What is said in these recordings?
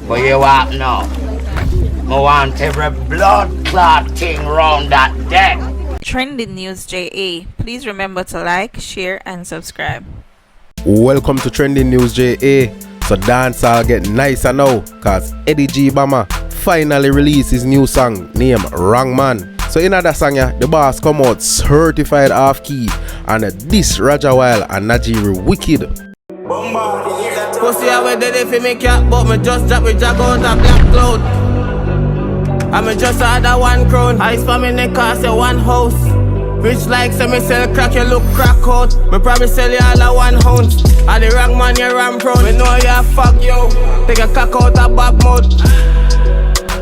But you what now? I want every blood clot thing round that deck. Trending News JA. Please remember to like, share, and subscribe. Welcome to Trending News JA. So dancehall get nicer now, cause Eddy Bomba finally released his new song named Wrong Man. So in that song, the boss come out certified off key and this Rajah and Najeeriii wicked. Bomba. Pussy I went there for me cat, but me just drop with jag out a black cloud. I me just had a 1 crown. Ice for me neck cause a 1 house. Rich like say me sell crack, you look crack out. Me probably sell you all a 1 ounce. I the wrong man, you ram proud. Me know you fuck you. Take a cock out a bad mouth.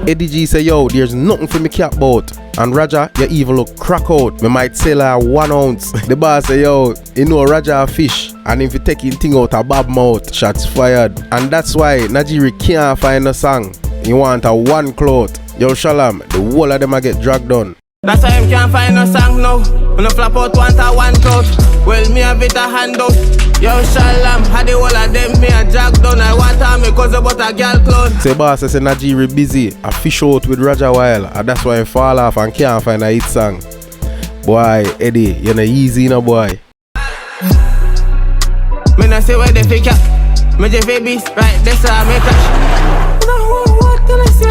Eddy G say yo, there's nothing for me cap bout. And Rajah, you even look crack out. Me might sell her 1 ounce. The boss say yo, you know Rajah a fish. And if you taking thing out a bad mouth, shots fired. And that's why Najeeriii can't find a song. You want a 1 cloth. Yo Shalom, the whole of them a get dragged on. That's why him can't find no song now. When I flap out want a 1 cloth. Well me have it a handout. Yo Shalom, had the whole of them me a drag down. I want her me cause about a girl clothes. Say boss say Najeeriii busy, a fish out with Rajah and that's why he fall off and can't find a hit song. Boy, Eddy, you're not easy no boy. Me not say where they fake up. Me just babies, right, that's how I make a what can I say?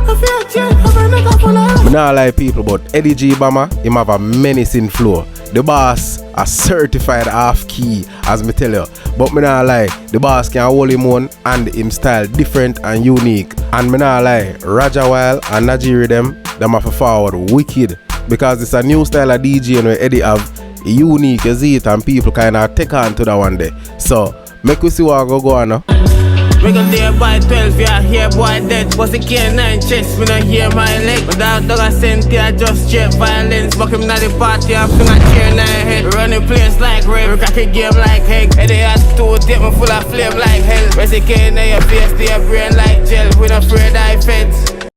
I feel chill, I make up on her. Me not lie people, but Eddy G Bomba, him have a menacing flow. The boss a certified off key, as me tell you. But me not lie, the boss can hold him on and him style different and unique. And me not lie, Rajah and Najeeriii them have to forward wicked. Because it's a new style of DJ where Eddy have unique, you see it, and people kinda take on to that one day. So make we see what go on now. We go there by 12, yeah, here boy dead. What's the K9 chest, me not hear my leg. Without dog a cent, yeah, just straight violence. Fuck him not the party, I'm finger cheer 9 head. Run the place like rape, crack a game like egg. Eddy had 2 tape me full of flame like hell. Where's the K9, your face, to your brain like gel. We not afraid I feds.